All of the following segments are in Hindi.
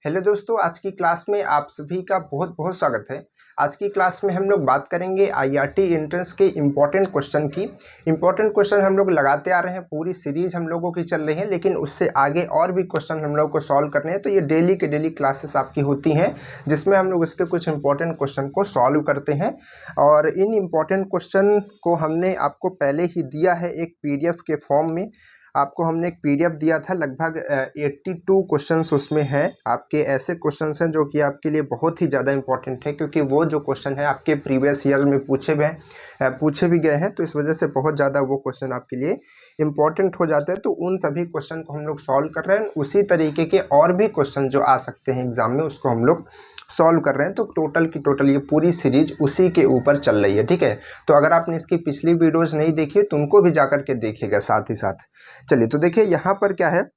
हेलो दोस्तों, आज की क्लास में आप सभी का बहुत बहुत स्वागत है। आज की क्लास में हम लोग बात करेंगे आईआरटी एंट्रेंस के इम्पोर्टेंट क्वेश्चन की। इम्पोर्टेंट क्वेश्चन हम लोग लगाते आ रहे हैं, पूरी सीरीज हम लोगों की चल रही है, लेकिन उससे आगे और भी क्वेश्चन हम लोग को सॉल्व करने हैं। तो ये डेली के डेली क्लासेस आपकी होती हैं, जिसमें हम लोग उसके कुछ इंपॉर्टेंट क्वेश्चन को सॉल्व करते हैं। और इन इम्पॉर्टेंट क्वेश्चन को हमने आपको पहले ही दिया है एक पीडीएफ के फॉर्म में। आपको हमने एक पीडीएफ दिया था, लगभग 82 क्वेश्चंस उसमें हैं। आपके ऐसे क्वेश्चंस हैं जो कि आपके लिए बहुत ही ज़्यादा इंपॉर्टेंट है, क्योंकि वो जो क्वेश्चन है आपके प्रीवियस ईयर में पूछे भी गए हैं। तो इस वजह से बहुत ज़्यादा वो क्वेश्चन आपके लिए इंपॉर्टेंट हो जाते हैं। तो उन सभी क्वेश्चन को हम लोग सॉल्व कर रहे हैं। उसी तरीके के और भी क्वेश्चन जो आ सकते हैं एग्जाम में, उसको हम लोग सॉल्व कर रहे हैं। तो टोटल की टोटल ये पूरी सीरीज उसी के ऊपर चल रही है, ठीक है। तो अगर आपने इसकी पिछली वीडियोज़ नहीं देखी तो उनको भी जाकर के देखिएगा साथ ही साथ। चलिए, तो देखिए यहाँ पर क्या है,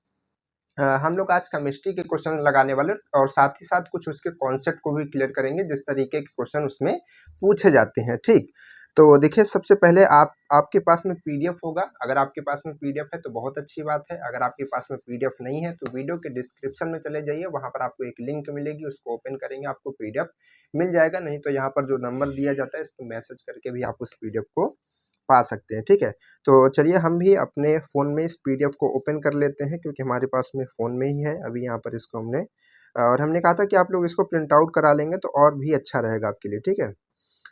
हम लोग आज केमिस्ट्री के क्वेश्चन लगाने वाले और साथ ही साथ कुछ उसके कॉन्सेप्ट को भी क्लियर करेंगे, जिस तरीके के क्वेश्चन उसमें पूछे जाते हैं, ठीक। तो देखिए, सबसे पहले आपके पास में पीडीएफ होगा। अगर आपके पास में पीडीएफ है तो बहुत अच्छी बात है। अगर आपके पास में पीडीएफ नहीं है तो वीडियो के डिस्क्रिप्शन में चले जाइए, वहाँ पर आपको एक लिंक मिलेगी, उसको ओपन करेंगे, आपको पीडीएफ मिल जाएगा। नहीं तो यहाँ पर जो नंबर दिया जाता है, इस पर मैसेज करके भी आप उस पीडीएफ को पा सकते हैं, ठीक है। तो चलिए, हम भी अपने फ़ोन में इस पीडीएफ को ओपन कर लेते हैं, क्योंकि हमारे पास में फ़ोन में ही है अभी। यहाँ पर इसको हमने कहा था कि आप लोग इसको प्रिंट आउट करा लेंगे तो और भी अच्छा रहेगा आपके लिए, ठीक है।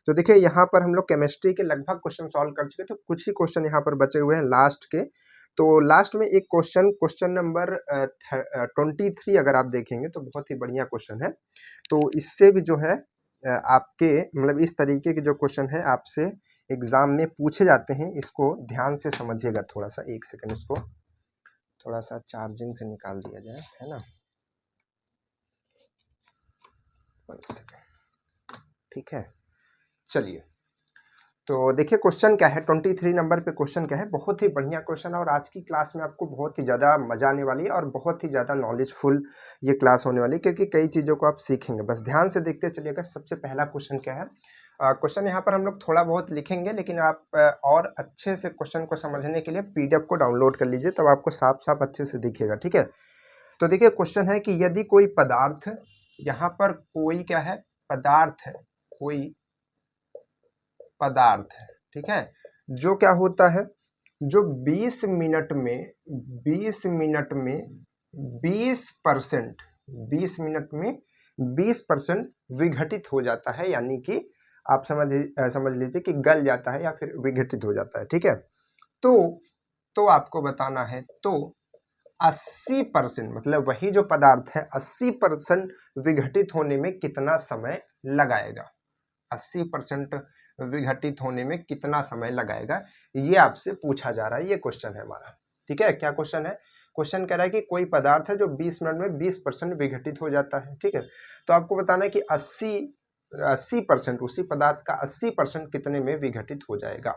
तो देखिए, यहाँ पर हम लोग केमिस्ट्री के लगभग क्वेश्चन सॉल्व कर चुके, तो कुछ ही क्वेश्चन यहाँ पर बचे हुए हैं लास्ट के। तो लास्ट में एक क्वेश्चन नंबर 23 अगर आप देखेंगे तो बहुत ही बढ़िया क्वेश्चन है। तो इससे भी जो है आपके मतलब इस तरीके के जो क्वेश्चन है आपसे एग्जाम में पूछे जाते हैं। इसको ध्यान से समझिएगा थोड़ा सा। एक सेकंड, इसको थोड़ा सा चार्जिंग से निकाल दिया जाए, है ना। 1 सेकंड, ठीक है। चलिए, तो देखिए क्वेश्चन क्या है, 23 नंबर पे क्वेश्चन क्या है। बहुत ही बढ़िया क्वेश्चन है और आज की क्लास में आपको बहुत ही ज़्यादा मजा आने वाली है और बहुत ही ज़्यादा नॉलेजफुल ये क्लास होने वाली है, क्योंकि कई चीज़ों को आप सीखेंगे। बस ध्यान से देखते चलिएगा। सबसे पहला क्वेश्चन क्या है, क्वेश्चन यहाँ पर हम लोग थोड़ा बहुत लिखेंगे, लेकिन आप और अच्छे से क्वेश्चन को समझने के लिए पीडीएफ को डाउनलोड कर लीजिए, तब आपको साफ साफ अच्छे से दिखेगा, ठीक है। तो देखिए, क्वेश्चन है कि यदि कोई पदार्थ, यहाँ पर कोई क्या है, पदार्थ है, कोई पदार्थ है, ठीक है, जो क्या होता है, जो 20 मिनट में 20% 20 मिनट में 20% विघटित हो जाता है, यानी कि आप समझ लीजिए कि गल जाता है या फिर विघटित हो जाता है, ठीक है। तो आपको बताना है, तो 80%, मतलब वही जो पदार्थ है 80% विघटित होने में कितना समय लगाएगा। 80% विघटित होने में कितना समय लगाएगा, ये आपसे पूछा जा रहा है। ये क्वेश्चन है हमारा, ठीक है। क्या क्वेश्चन है? क्वेश्चन कह रहा है कि कोई पदार्थ है जो 20 मिनट में 20% विघटित हो जाता है, ठीक है। तो आपको बताना है कि 80% उसी पदार्थ का 80% कितने में विघटित हो जाएगा।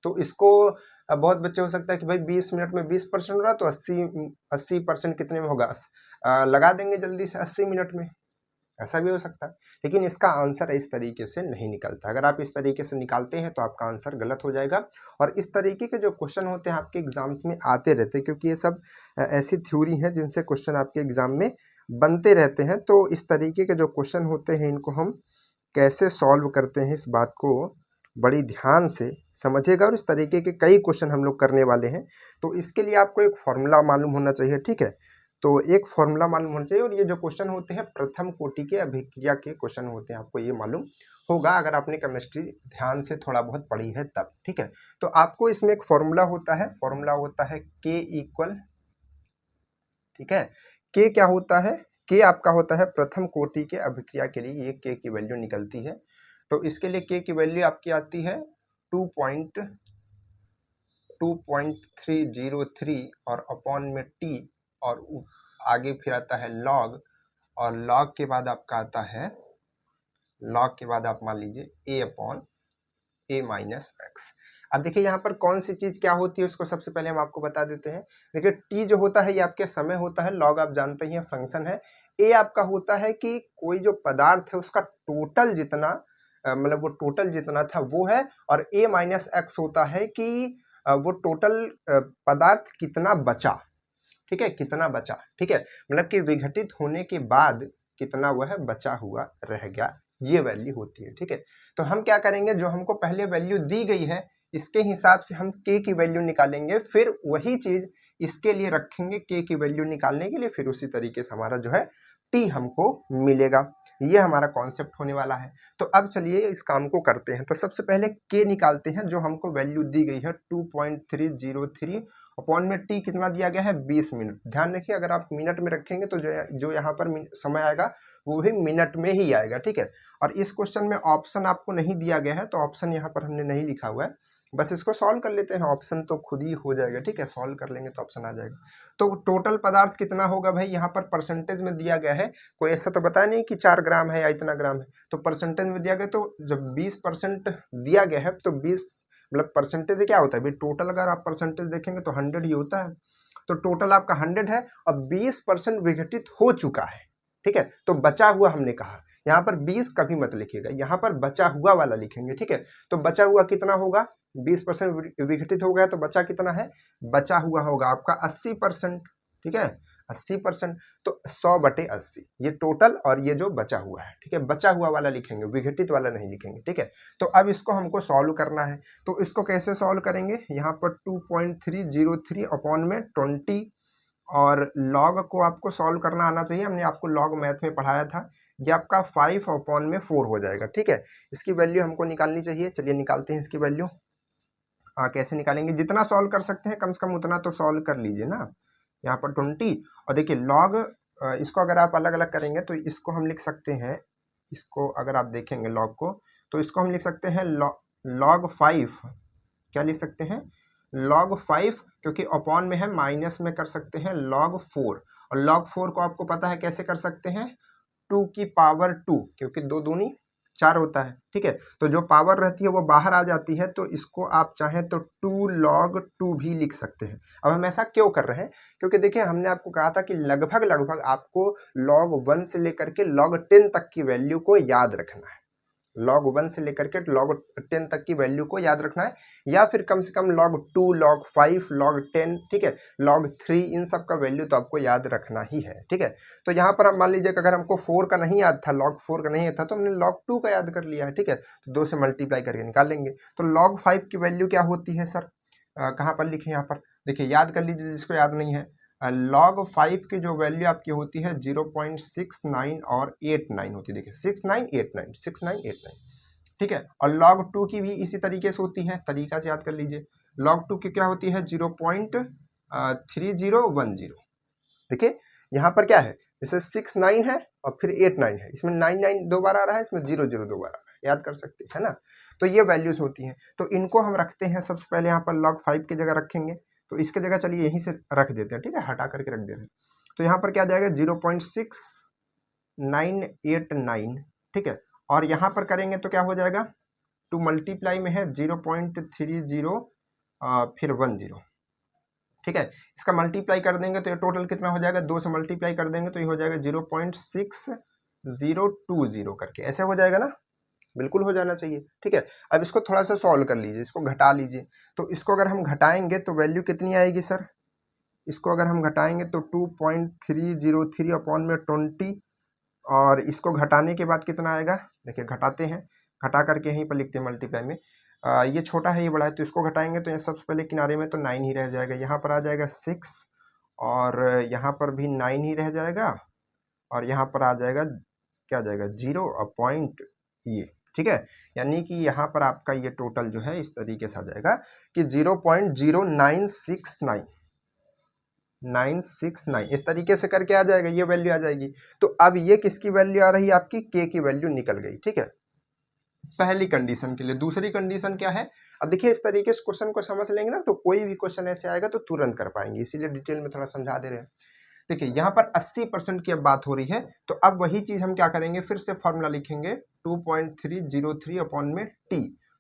तो इसको बहुत बच्चे हो सकता है कि भाई 20 मिनट में 20% हो रहा, तो 80% कितने में होगा, लगा देंगे जल्दी से 80 मिनट में। ऐसा भी हो सकता है, लेकिन इसका आंसर इस तरीके से नहीं निकलता। अगर आप इस तरीके से निकालते हैं तो आपका आंसर गलत हो जाएगा। और इस तरीके के जो क्वेश्चन होते हैं आपके एग्जाम्स में आते रहते हैं, क्योंकि ये सब ऐसी थ्योरी है जिनसे क्वेश्चन आपके एग्जाम में बनते रहते हैं। तो इस तरीके के जो क्वेश्चन होते हैं, इनको हम कैसे सॉल्व करते हैं, इस बात को बड़ी ध्यान से समझिएगा। और इस तरीके के कई क्वेश्चन हम लोग करने वाले हैं, तो इसके लिए आपको एक फॉर्मूला मालूम होना चाहिए, ठीक है। तो एक फॉर्मूला मालूम होना चाहिए, और ये जो क्वेश्चन होते हैं प्रथम कोटि के अभिक्रिया के क्वेश्चन होते हैं, आपको ये मालूम होगा अगर आपने केमिस्ट्री ध्यान से थोड़ा बहुत पढ़ी है तब, ठीक है। तो आपको इसमें एक फॉर्मूला होता है के इक्वल, ठीक है। के क्या होता है, के आपका होता है प्रथम कोटि के अभिक्रिया के लिए ये के की वैल्यू निकलती है। तो इसके लिए के की वैल्यू आपकी आती है 2.303 और अपॉन में टी, और आगे फिर आता है लॉग, और लॉग के बाद आपका आता है, लॉग के बाद आप मान लीजिए ए अपॉन ए माइनस एक्स। अब देखिए यहाँ पर कौन सी चीज क्या होती है उसको सबसे पहले हम आपको बता देते हैं। देखिए, टी जो होता है ये आपके समय होता है, लॉग आप जानते ही हैं फंक्शन है। ए आपका होता है कि कोई जो पदार्थ है उसका टोटल जितना मतलब वो टोटल जितना था वो है, और ए माइनस एक्स होता है कि वो टोटल पदार्थ कितना बचा। ठीक है, कितना बचा, ठीक है, मतलब कि विघटित होने के बाद कितना वह बचा हुआ रह गया, ये वैल्यू होती है। ठीक है, तो हम क्या करेंगे, जो हमको पहले वैल्यू दी गई है इसके हिसाब से हम k की वैल्यू निकालेंगे, फिर वही चीज इसके लिए रखेंगे k की वैल्यू निकालने के लिए, फिर उसी तरीके से हमारा जो है t हमको मिलेगा। ये हमारा कॉन्सेप्ट होने वाला है। तो अब चलिए इस काम को करते हैं। तो सबसे पहले k निकालते हैं, जो हमको वैल्यू दी गई है 2.303 अपॉन में t कितना दिया गया है 20 मिनट। ध्यान रखिए, अगर आप मिनट में रखेंगे तो जो यहाँ पर समय आएगा वो भी मिनट में ही आएगा। ठीक है, और इस क्वेश्चन में ऑप्शन आपको नहीं दिया गया है, तो ऑप्शन यहाँ पर हमने नहीं लिखा हुआ है, बस इसको सॉल्व कर लेते हैं, ऑप्शन तो खुद ही हो जाएगा। ठीक है, सॉल्व कर लेंगे तो ऑप्शन आ जाएगा। तो टोटल पदार्थ कितना होगा भाई, यहाँ पर परसेंटेज में दिया गया है, कोई ऐसा तो बताया नहीं कि 4 ग्राम है या इतना ग्राम है, तो परसेंटेज में दिया गया। तो जब 20% दिया गया है तो 20 मतलब परसेंटेज क्या होता है भाई, टोटल अगर आप परसेंटेज देखेंगे तो 100 ही होता है। तो टोटल आपका 100 है और 20% विघटित हो चुका है। ठीक है, तो बचा हुआ हमने कहा, यहाँ पर 20 कभी मत लिखिएगा, यहाँ पर बचा हुआ वाला लिखेंगे। ठीक है, तो बचा हुआ कितना होगा, 20% विघटित हो गया तो बचा कितना है, बचा हुआ होगा आपका 80%। ठीक है, 80%, तो 100/80 ये टोटल और ये जो बचा हुआ है। ठीक है, बचा हुआ वाला लिखेंगे, विघटित वाला नहीं लिखेंगे। ठीक है, तो अब इसको हमको सॉल्व करना है। तो इसको कैसे सॉल्व करेंगे, यहाँ पर 2.303 अपॉन में 20 और लॉग को आपको सॉल्व करना आना चाहिए, हमने आपको लॉग मैथ में पढ़ाया था। ये आपका 5/4 हो जाएगा। ठीक है, इसकी वैल्यू हमको निकालनी चाहिए, चलिए निकालते हैं इसकी वैल्यू। कैसे निकालेंगे, जितना सॉल्व कर सकते हैं कम से कम उतना तो सॉल्व कर लीजिए ना। यहाँ पर 20 और देखिए लॉग, इसको अगर आप अलग अलग करेंगे तो इसको हम लिख सकते हैं, इसको अगर आप देखेंगे लॉग को तो इसको हम लिख सकते हैं log 5, क्या लिख सकते हैं log 5, क्योंकि अपॉन में है, माइनस में कर सकते हैं log 4, और log 4 को आपको पता है कैसे कर सकते हैं, 2 की पावर 2, क्योंकि 2 दूनी 4 होता है। ठीक है, तो जो पावर रहती है वो बाहर आ जाती है, तो इसको आप चाहें तो 2 log 2 भी लिख सकते हैं। अब हम ऐसा क्यों कर रहे हैं, क्योंकि देखिए हमने आपको कहा था कि लगभग आपको log 1 से लेकर के log 10 तक की वैल्यू को याद रखना है, log 1 से लेकर के log 10 तक की वैल्यू को याद रखना है, या फिर कम से कम log 2, log 5, log 10, ठीक है, log 3, इन सब का वैल्यू तो आपको याद रखना ही है। ठीक है, तो यहाँ पर हम मान लीजिए कि अगर हमको 4 का नहीं याद था, log 4 का नहीं याद था, तो हमने log 2 का याद कर लिया है। ठीक है, तो 2 से मल्टीप्लाई करके निकाल लेंगे। तो log 5 की वैल्यू क्या होती है सर, कहाँ पर लिखे, यहाँ पर देखिए, याद कर लीजिए जिसको याद नहीं है। log 5 की जो वैल्यू आपकी होती है 0.69 और 89 होती है, देखिए 6989। ठीक है, और log 2 की भी इसी तरीके से होती है, तरीका से याद कर लीजिए। log 2 की क्या होती है 0.3010। देखिए यहाँ पर क्या है, जैसे 69 है और फिर 89 है, इसमें 99 दो बार आ रहा है, इसमें 00 दो बार आ रहा है, याद कर सकते हैं ना। तो ये वैल्यूज होती हैं, तो इनको हम रखते हैं, सबसे पहले यहाँ पर log 5 की जगह रखेंगे, तो इसके जगह चलिए यहीं से रख देते हैं। ठीक है, हटा करके रख दे रहे हैं, तो यहाँ पर क्या जाएगा 0.6989। ठीक है, और यहाँ पर करेंगे तो क्या हो जाएगा, 2 मल्टीप्लाई में है 0.30 फिर 10। ठीक है, इसका मल्टीप्लाई कर देंगे तो ये टोटल कितना हो जाएगा, 2 से मल्टीप्लाई कर देंगे तो ये हो जाएगा 0.6020 करके, ऐसे हो जाएगा ना, बिल्कुल हो जाना चाहिए। ठीक है, अब इसको थोड़ा सा सॉल्व कर लीजिए, इसको घटा लीजिए। तो इसको अगर हम घटाएंगे तो वैल्यू कितनी आएगी सर, इसको अगर हम घटाएंगे तो 2.303 अपॉन में 20, और इसको घटाने के बाद कितना आएगा, देखिए घटाते हैं, घटा करके यहीं पर लिखते हैं मल्टीप्लाई में। ये छोटा है ये बड़ा है, तो इसको घटाएंगे तो ये सबसे पहले किनारे में तो 9 ही रह जाएगा, यहाँ पर आ जाएगा 6, और यहाँ पर भी 9 ही रह जाएगा, और यहाँ पर आ जाएगा क्या जाएगा 0 पॉइंट ये। ठीक है, यानी कि यहाँ पर आपका ये टोटल जो है इस तरीके से आ जाएगा कि 0.0969 इस तरीके से करके आ जाएगा, ये वैल्यू आ जाएगी। तो अब ये किसकी वैल्यू आ रही है, आपकी k की वैल्यू निकल गई। ठीक है, पहली कंडीशन के लिए। दूसरी कंडीशन क्या है, अब देखिए इस तरीके से क्वेश्चन को समझ लेंगे ना तो कोई भी क्वेश्चन ऐसे आएगा तो तुरंत कर पाएंगे, इसीलिए डिटेल में थोड़ा समझा दे रहे हैं। देखिए यहाँ पर 80% की अब बात हो रही है, तो अब वही चीज हम क्या करेंगे, फिर से फॉर्मूला लिखेंगे 2.303 अपॉन में t।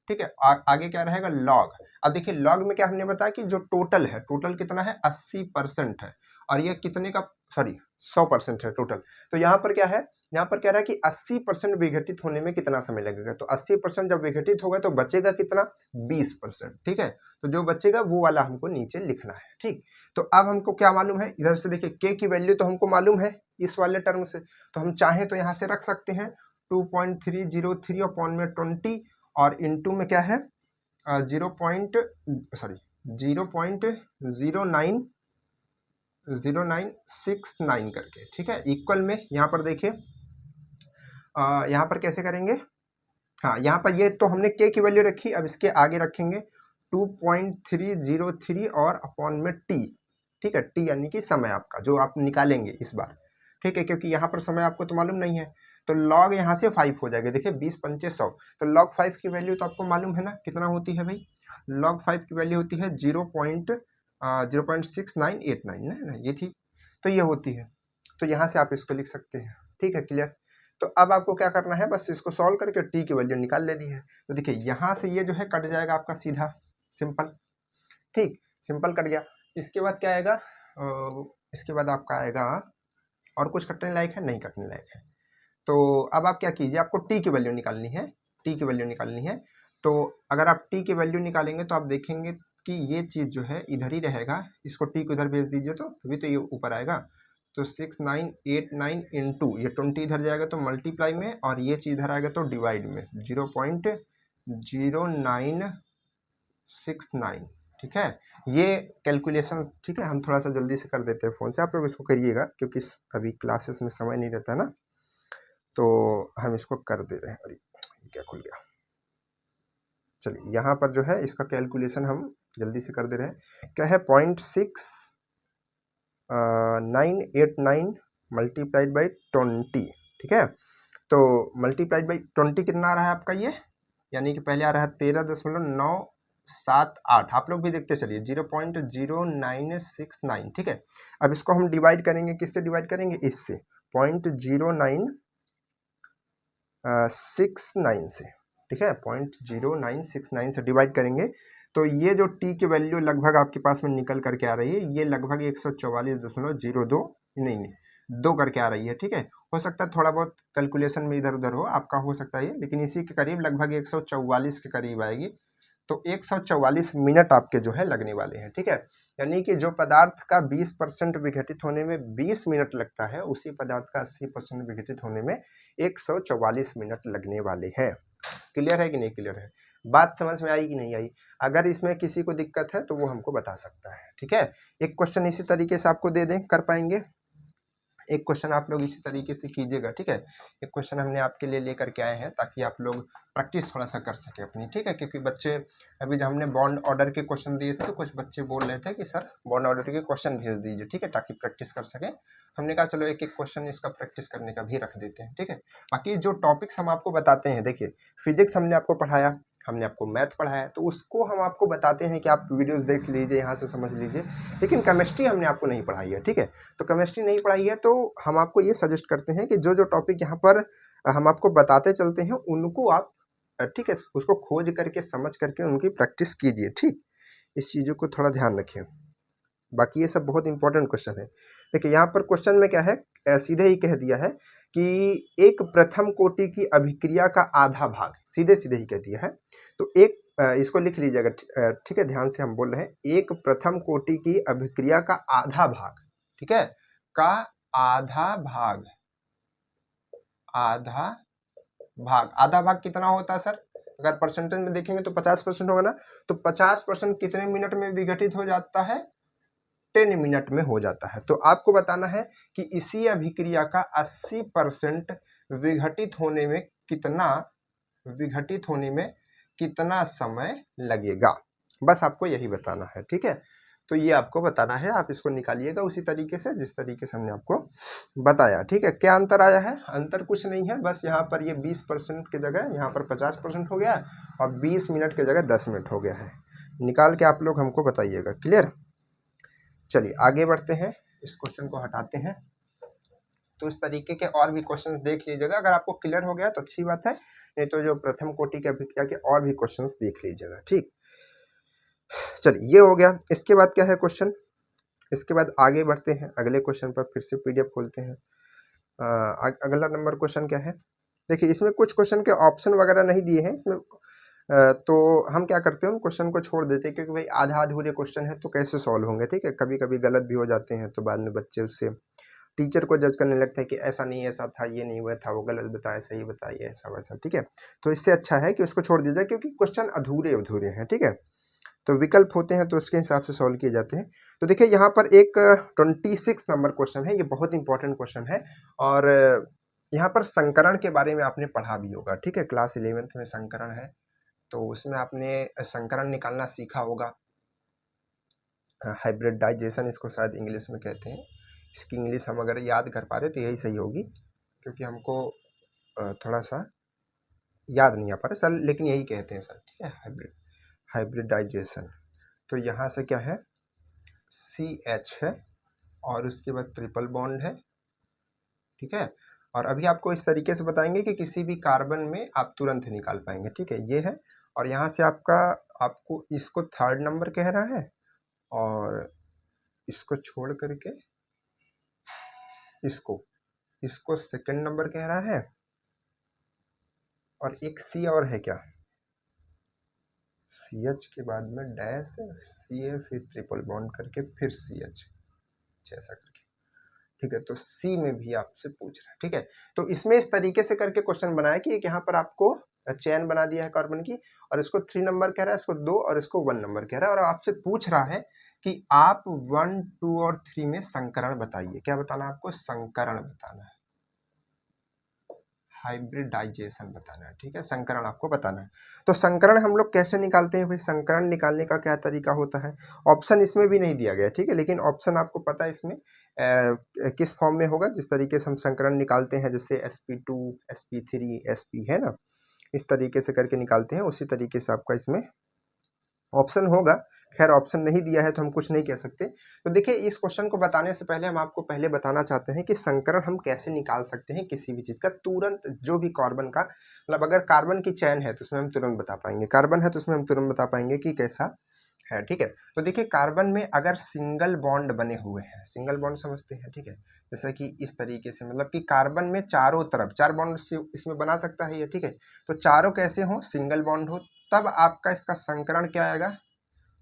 ठीक है, आगे क्या रहेगा log। अब देखिए log में क्या हमने बताया कि जो टोटल है, टोटल कितना है 80% है, और ये कितने का, सॉरी 100% है टोटल। तो यहाँ पर क्या है यहाँ पर कह रहा है कि 80% विघटित होने में कितना समय लगेगा। तो 80% जब विघटित होगा तो बचेगा कितना, 20%। ठीक है, तो जो बचेगा वो वाला हमको नीचे लिखना है। ठीक, तो अब हमको क्या मालूम है, इधर से देखिए के की वैल्यू तो हमको मालूम है इस वाले टर्म से, तो हम चाहे तो यहाँ से रख सकते हैं 2.303 अपॉन में 20 और इनटू में क्या है 0.0969 करके। ठीक है, इक्वल में यहाँ पर देखिए यहाँ पर कैसे करेंगे, हाँ यहाँ पर ये तो हमने के की वैल्यू रखी, अब इसके आगे रखेंगे 2.303 और अपॉन में टी। ठीक है, टी यानी कि समय आपका जो आप निकालेंगे इस बार। ठीक है, क्योंकि यहाँ पर समय आपको तो मालूम नहीं है, तो log यहाँ से 5 हो जाएगा। देखिए 20 पंचे 100, तो log 5 की वैल्यू तो आपको मालूम है ना कितना होती है भाई, log 5 की वैल्यू होती है 0.6989 ना, ये थी, तो ये होती है, तो यहाँ से आप इसको लिख सकते हैं। ठीक है, क्लियर। तो अब आपको क्या करना है, बस इसको सॉल्व करके टी की वैल्यू निकाल लेनी है। तो देखिए यहाँ से ये जो है कट जाएगा आपका सीधा, सिंपल। ठीक, सिंपल कट गया। इसके बाद क्या आएगा, इसके बाद आपका आएगा, और कुछ कटने लायक है, नहीं कटने लायक है। तो अब आप क्या कीजिए, आपको टी की वैल्यू निकालनी है, टी की वैल्यू निकालनी है। तो अगर आप टी की वैल्यू निकालेंगे तो आप देखेंगे कि ये चीज़ जो है इधर ही रहेगा, इसको टी को इधर भेज दीजिए तो तभी तो ये ऊपर आएगा। तो 6989 इंटू ये 20 इधर जाएगा तो मल्टीप्लाई में, और ये चीज़ इधर आएगा तो डिवाइड में 0.0969। ठीक है, ये कैलकुलेशन, ठीक है, हम थोड़ा सा जल्दी से कर देते हैं फ़ोन से, आप लोग इसको करिएगा क्योंकि अभी क्लासेस में समय नहीं रहता ना, तो हम इसको कर दे रहे हैं। अरे क्या खुल गया, चलिए यहाँ पर जो है इसका कैलकुलेशन हम जल्दी से कर दे रहे हैं। क्या है 0.6989 मल्टीप्लाइड बाई 20। ठीक है, तो मल्टीप्लाइड बाई 20 कितना आ रहा है आपका ये, यानी कि पहले आ रहा है 13.978, आप लोग भी देखते चलिए 0.0969। ठीक है, अब इसको हम डिवाइड करेंगे, किससे डिवाइड करेंगे, इससे 0.0969 से। ठीक है, 0.0969 से डिवाइड करेंगे तो ये जो टी की वैल्यू लगभग आपके पास में निकल करके आ रही है, ये लगभग 144.02 नहीं 2 करके आ रही है। ठीक है, हो सकता है थोड़ा बहुत कैलकुलेशन में इधर उधर हो, आपका हो सकता है ये, लेकिन इसी के करीब लगभग 144 के करीब आएगी। तो 144 मिनट आपके जो है लगने वाले हैं। ठीक है, यानी कि जो पदार्थ का 20% विघटित होने में 20 मिनट लगता है, उसी पदार्थ का 80% विघटित होने में 144 मिनट लगने वाले हैं। क्लियर है कि नहीं क्लियर है, बात समझ में आई कि नहीं आई। अगर इसमें किसी को दिक्कत है तो वो हमको बता सकता है। ठीक है, एक क्वेश्चन इसी तरीके से आपको दे दें, कर पाएंगे, एक क्वेश्चन आप लोग इसी तरीके से कीजिएगा। ठीक है, एक क्वेश्चन हमने आपके लिए लेकर के आए हैं ताकि आप लोग प्रैक्टिस थोड़ा सा कर सके अपनी। ठीक है, क्योंकि बच्चे अभी जब हमने बॉन्ड ऑर्डर के क्वेश्चन दिए थे तो कुछ बच्चे बोल रहे थे कि सर बॉन्ड ऑर्डर के क्वेश्चन भेज दीजिए, ठीक है, ताकि प्रैक्टिस कर सकें। हमने कहा चलो एक एक क्वेश्चन इसका प्रैक्टिस करने का भी रख देते हैं। ठीक है, बाकी जो टॉपिक्स हम आपको बताते हैं, देखिए फिजिक्स हमने आपको पढ़ाया, हमने आपको मैथ पढ़ाया, तो उसको हम आपको बताते हैं कि आप वीडियोस देख लीजिए, यहाँ से समझ लीजिए, लेकिन केमिस्ट्री हमने आपको नहीं पढ़ाई है। ठीक है, तो केमिस्ट्री नहीं पढ़ाई है तो हम आपको ये सजेस्ट करते हैं कि जो जो टॉपिक यहाँ पर हम आपको बताते चलते हैं उनको आप ठीक है उसको खोज करके समझ करके उनकी प्रैक्टिस कीजिए। ठीक, इस चीज़ों को थोड़ा ध्यान रखें। बाकी ये सब बहुत इंपॉर्टेंट क्वेश्चन है। देखिए यहाँ पर क्वेश्चन में क्या है, सीधे ही कह दिया है कि एक प्रथम कोटि की अभिक्रिया का आधा भाग, सीधे सीधे ही कह दिया है। तो एक इसको लिख लीजिएगा। ठीक है, ध्यान से हम बोल रहे हैं, एक प्रथम कोटि की अभिक्रिया का आधा भाग, ठीक है, का आधा भाग, आधा भाग, आधा भाग कितना होता है सर, अगर परसेंटेज में देखेंगे तो 50% होगा ना, तो 50% कितने मिनट में विघटित हो जाता है, 10 मिनट में हो जाता है। तो आपको बताना है कि इसी अभिक्रिया का 80% विघटित होने में कितना समय लगेगा, बस आपको यही बताना है। ठीक है, तो ये आपको बताना है, आप इसको निकालिएगा उसी तरीके से जिस तरीके से हमने आपको बताया। ठीक है, क्या अंतर आया है, अंतर कुछ नहीं है, बस यहाँ पर ये 20% की जगह यहाँ पर 50% हो गया और 20 मिनट की जगह 10 मिनट हो गया है। निकाल के आप लोग हमको बताइएगा। क्लियर, चलिए आगे बढ़ते हैं, इस क्वेश्चन को हटाते हैं। तो इस तरीके के और भी क्वेश्चंस देख लीजिएगा, अगर आपको क्लियर हो गया तो अच्छी बात है, नहीं तो जो प्रथम कोटि के अभिक्रिया के और भी क्वेश्चंस देख लीजिएगा। ठीक, चलिए ये हो गया। इसके बाद क्या है क्वेश्चन, इसके बाद आगे बढ़ते हैं अगले क्वेश्चन पर, फिर से पीडीएफ खोलते हैं। अगला नंबर क्वेश्चन क्या है, देखिए इसमें कुछ क्वेश्चन के ऑप्शन वगैरह नहीं दिए हैं इसमें, तो हम क्या करते हैं उन क्वेश्चन को छोड़ देते हैं, क्योंकि भाई आधा अधूरे क्वेश्चन है तो कैसे सॉल्व होंगे, ठीक है। कभी कभी गलत भी हो जाते हैं तो बाद में बच्चे उससे टीचर को जज करने लगते हैं कि ऐसा नहीं ऐसा था, ये नहीं हुआ था, वो गलत बताया, सही बताइए, ऐसा वैसा, ठीक है। तो इससे अच्छा है कि उसको छोड़ दिया जाए, क्योंकि क्वेश्चन अधूरे अधूरे हैं, ठीक है। तो विकल्प होते हैं तो उसके हिसाब से सॉल्व किए जाते हैं। तो देखिए यहाँ पर एक 26 नंबर क्वेश्चन है, ये बहुत इंपॉर्टेंट क्वेश्चन है, और यहाँ पर संकरण के बारे में आपने पढ़ा भी होगा, ठीक है। क्लास 11th में संकरण है, तो उसमें आपने संकरण निकालना सीखा होगा, हाइब्रिडाइजेशन इसको शायद इंग्लिश में कहते हैं। इसकी इंग्लिश हम अगर याद कर पा रहे तो यही सही होगी, क्योंकि हमको थोड़ा सा याद नहीं आ पा रहा सर, लेकिन यही कहते हैं सर, ठीक है, हाइब्रिडाइजेशन। तो यहाँ से क्या है, CH है और उसके बाद ट्रिपल बॉन्ड है, ठीक है। और अभी आपको इस तरीके से बताएंगे कि किसी भी कार्बन में आप तुरंत निकाल पाएंगे, ठीक है, ये है। और यहाँ से आपको इसको थर्ड नंबर कह रहा है, और इसको छोड़ करके इसको सेकंड नंबर कह रहा है, और एक C और है क्या, CH के बाद में डैश CA, फिर ट्रिपल बॉन्ड करके फिर CH, ऐसा करके, ठीक है। तो C में भी आपसे पूछ रहा है, ठीक है। तो इसमें इस तरीके से करके क्वेश्चन बनाया कि यहाँ पर आपको चेन बना दिया है कार्बन की, और इसको 3 नंबर कह रहा है, इसको 2 और इसको 1 नंबर कह रहा है, और आपसे पूछ रहा है कि आप 1, 2 और 3 में संकरण बताइए। क्या बताना है आपको, संकरण बताना है, हाइब्रिडाइजेशन बताना है, ठीक है, संकरण आपको बताना है। तो संकरण हम लोग कैसे निकालते हैं भाई, संकरण निकालने का क्या तरीका होता है, ऑप्शन इसमें भी नहीं दिया गया, ठीक है, लेकिन ऑप्शन आपको पता है इसमें किस फॉर्म में होगा। जिस तरीके से हम संकरण निकालते हैं, जैसे sp2 sp3 sp है ना, इस तरीके से करके निकालते हैं, उसी तरीके से आपका इसमें ऑप्शन होगा। खैर ऑप्शन नहीं दिया है तो हम कुछ नहीं कह सकते। तो देखिए इस क्वेश्चन को बताने से पहले हम आपको पहले बताना चाहते हैं कि संकरण हम कैसे निकाल सकते हैं किसी भी चीज़ का तुरंत, जो भी कार्बन का, मतलब अगर कार्बन की चैन है तो उसमें हम तुरंत बता पाएंगे, कार्बन है तो उसमें हम तुरंत बता पाएंगे कि कैसा है, ठीक है। तो देखिए कार्बन में अगर सिंगल बॉन्ड बने हुए हैं, सिंगल बॉन्ड समझते हैं, ठीक है, जैसे कि इस तरीके से, मतलब कि कार्बन में चारों तरफ 4 बॉन्ड इसमें बना सकता है ये, ठीक है। तो चारों कैसे हो, सिंगल बॉन्ड हो, तब आपका इसका संकरण क्या आएगा,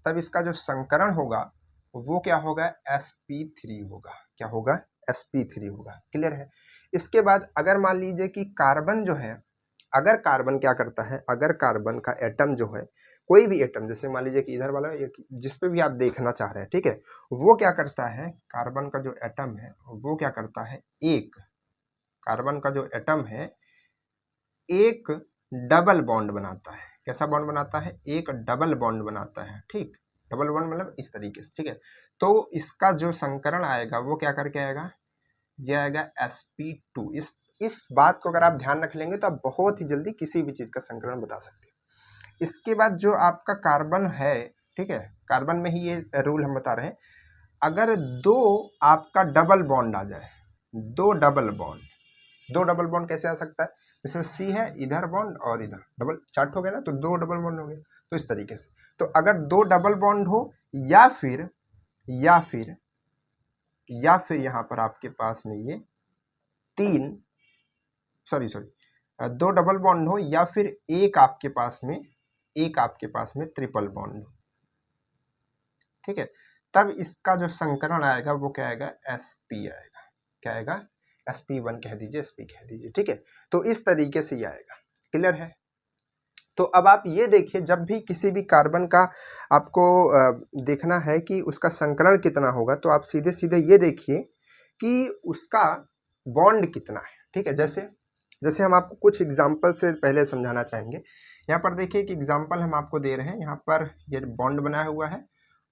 तब इसका जो संकरण होगा वो क्या होगा, sp3 होगा। क्या होगा, sp3 होगा, क्लियर है। इसके बाद अगर मान लीजिए कि कार्बन जो है, अगर कार्बन क्या करता है, अगर कार्बन का एटम जो है, कोई भी एटम, जैसे मान लीजिए कि इधर वाला जिस पे भी आप देखना चाह रहे हैं, ठीक है, वो क्या करता है, कार्बन का जो एटम है वो क्या करता है, एक कार्बन का जो एटम है एक डबल बॉन्ड बनाता है। कैसा बॉन्ड बनाता है, एक डबल बॉन्ड बनाता है, ठीक, डबल बॉन्ड मतलब इस तरीके से, ठीक है। तो इसका जो संकरण आएगा वो क्या करके आएगा, ये आएगा sp2। इस बात को अगर आप ध्यान रख लेंगे तो आप बहुत ही जल्दी किसी भी चीज का संकरण बता सकते हैं। इसके बाद जो आपका कार्बन है, ठीक है, कार्बन में ही ये रूल हम बता रहे हैं, अगर दो आपका डबल बॉन्ड आ जाए, दो डबल बॉन्ड कैसे आ सकता है, जैसे C है, इधर बॉन्ड और इधर डबल, चार्ट हो गया ना, तो 2 डबल बॉन्ड हो गए। तो इस तरीके से, तो अगर 2 डबल बॉन्ड हो या फिर यहाँ पर आपके पास में ये 2 डबल बॉन्ड हो, या फिर एक आपके पास में ट्रिपल बॉन्ड हो, ठीक है, तब इसका जो संकरण आएगा वो क्या आएगा, sp आएगा। क्या आएगा, sp1 कह दीजिए, sp कह दीजिए, ठीक है। तो इस तरीके से ये आएगा, क्लियर है। तो अब आप ये देखिए, जब भी किसी भी कार्बन का आपको देखना है कि उसका संकरण कितना होगा, तो आप सीधे सीधे ये देखिए कि उसका बॉन्ड कितना है, ठीक है। जैसे हम आपको कुछ एग्जाम्पल से पहले समझाना चाहेंगे। यहाँ पर देखिए एक एग्जाम्पल हम आपको दे रहे हैं, यहाँ पर ये बॉन्ड बनाया हुआ है,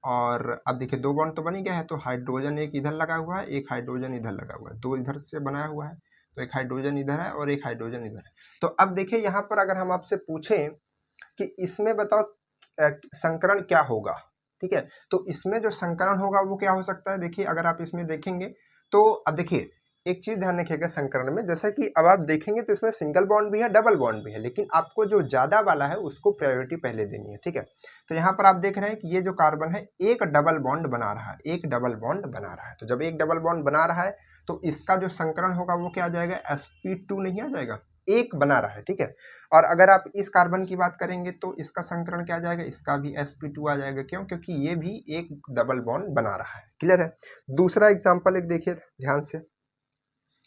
और अब देखिए 2 बॉन्ड तो बन ही गया है, तो हाइड्रोजन एक इधर लगा हुआ है, एक हाइड्रोजन इधर लगा हुआ है, 2 इधर से बनाया हुआ है, तो एक हाइड्रोजन इधर है और एक हाइड्रोजन इधर है। तो अब देखिए यहाँ पर अगर हम आपसे पूछें कि इसमें बताओ संकरण क्या होगा, ठीक है, तो इसमें जो संकरण होगा वो क्या हो सकता है, देखिए अगर आप इसमें देखेंगे तो अब देखिए एक चीज़ ध्यान रखिएगा संकरण में, जैसा कि अब आप देखेंगे तो इसमें सिंगल बॉन्ड भी है, डबल बॉन्ड भी है, लेकिन आपको जो ज़्यादा वाला है उसको प्रायोरिटी पहले देनी है, ठीक है। तो यहाँ पर आप देख रहे हैं कि ये जो कार्बन है एक डबल बॉन्ड बना रहा है, एक डबल बॉन्ड बना रहा है। तो जब एक डबल बॉन्ड बना रहा है तो इसका जो संकरण होगा वो क्या आ जाएगा, sp2 नहीं आ जाएगा, एक बना रहा है, ठीक है। और अगर आप इस कार्बन की बात करेंगे तो इसका संकरण क्या आ जाएगा, इसका भी sp2 आ जाएगा। क्यों? क्योंकि ये भी एक डबल बॉन्ड बना रहा है। क्लियर है। दूसरा एग्जाम्पल एक देखिए ध्यान से,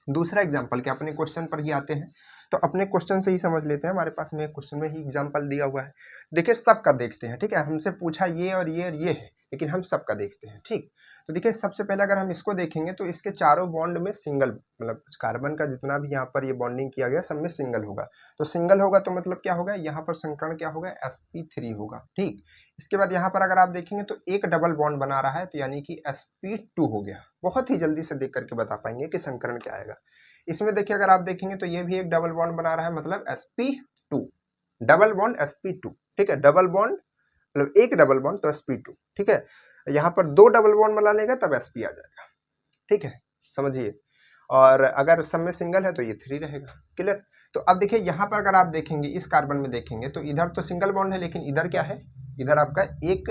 दूसरा एग्जाम्पल क्या, अपने क्वेश्चन पर ही आते हैं, तो अपने क्वेश्चन से ही समझ लेते हैं। हमारे पास में क्वेश्चन में ही एग्जाम्पल दिया हुआ है। देखिए सबका देखते हैं, ठीक है। हमसे पूछा ये और ये और ये है, लेकिन हम सबका देखते हैं, ठीक। तो देखिए सबसे पहले अगर हम इसको देखेंगे तो इसके चारों बॉन्ड में सिंगल, मतलब कार्बन का जितना भी यहाँ पर ये बॉन्डिंग किया गया सब में सिंगल होगा। तो सिंगल होगा तो मतलब क्या होगा, यहाँ पर संकरण क्या होगा, sp3 होगा, ठीक। इसके बाद यहाँ पर अगर आप देखेंगे तो एक डबल बॉन्ड बना रहा है, तो यानी कि sp2 हो गया। बहुत ही जल्दी से देख करके बता पाएंगे कि संकरण क्या आएगा। इसमें देखिए अगर आप देखेंगे तो ये भी एक डबल बॉन्ड बना रहा है, मतलब sp2, डबल बॉन्ड sp2, ठीक है। डबल बॉन्ड मतलब एक डबल बॉन्ड तो sp2, ठीक है। यहाँ पर दो डबल बॉन्ड बना लेगा तब sp आ जाएगा, ठीक है, समझिए। और अगर सब में सिंगल है तो ये 3 रहेगा। क्लियर। तो अब देखिए यहाँ पर अगर आप देखेंगे इस कार्बन में देखेंगे तो इधर तो सिंगल बॉन्ड है, लेकिन इधर क्या है, इधर आपका एक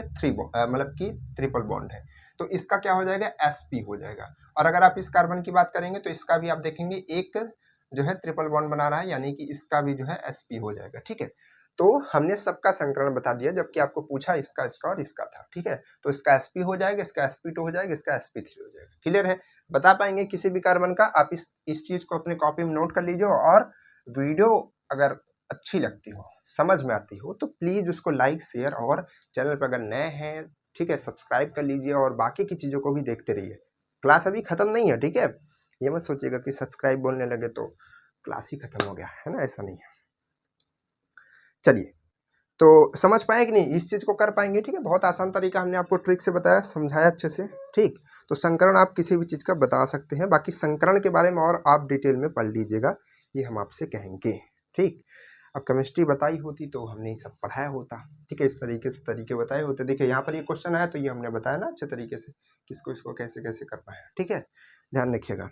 मतलब कि ट्रिपल बॉन्ड है। तो इसका क्या हो जाएगा, sp हो जाएगा। और अगर आप इस कार्बन की बात करेंगे तो इसका भी आप देखेंगे एक जो है ट्रिपल बॉन्ड बना रहा है, यानी कि इसका भी जो है sp हो जाएगा, ठीक है। तो हमने सबका संकरण बता दिया, जबकि आपको पूछा इसका इसका और इसका था, ठीक है। तो इसका sp हो जाएगा, इसका sp2 हो जाएगा, इसका sp3 हो जाएगा। क्लियर है। बता पाएंगे किसी भी कार्बन का। आप इस चीज को अपने कॉपी में नोट कर लीजिए, और वीडियो अगर अच्छी लगती हो, समझ में आती हो, तो प्लीज उसको लाइक शेयर, और चैनल पर अगर नए हैं, ठीक है, सब्सक्राइब कर लीजिए, और बाकी की चीजों को भी देखते रहिए। क्लास अभी खत्म नहीं है, ठीक है। ये मत सोचिएगा कि सब्सक्राइब बोलने लगे तो क्लास ही खत्म हो गया है ना, ऐसा नहीं है। चलिए, तो समझ पाए कि नहीं, इस चीज को कर पाएंगे, ठीक है। बहुत आसान तरीका हमने आपको ट्रिक से बताया, समझाया अच्छे से, ठीक। तो संकरण आप किसी भी चीज का बता सकते हैं। बाकी संकरण के बारे में और आप डिटेल में पढ़ लीजिएगा, ये हम आपसे कहेंगे, ठीक। अब केमिस्ट्री बताई होती तो हमने ये सब पढ़ाया होता, ठीक है। इस तरीके से तरीके बताए होते। देखिए यहाँ पर ये क्वेश्चन आया तो ये हमने बताया ना अच्छे तरीके से, किसको इसको कैसे कैसे करना है, ठीक है। ध्यान रखिएगा।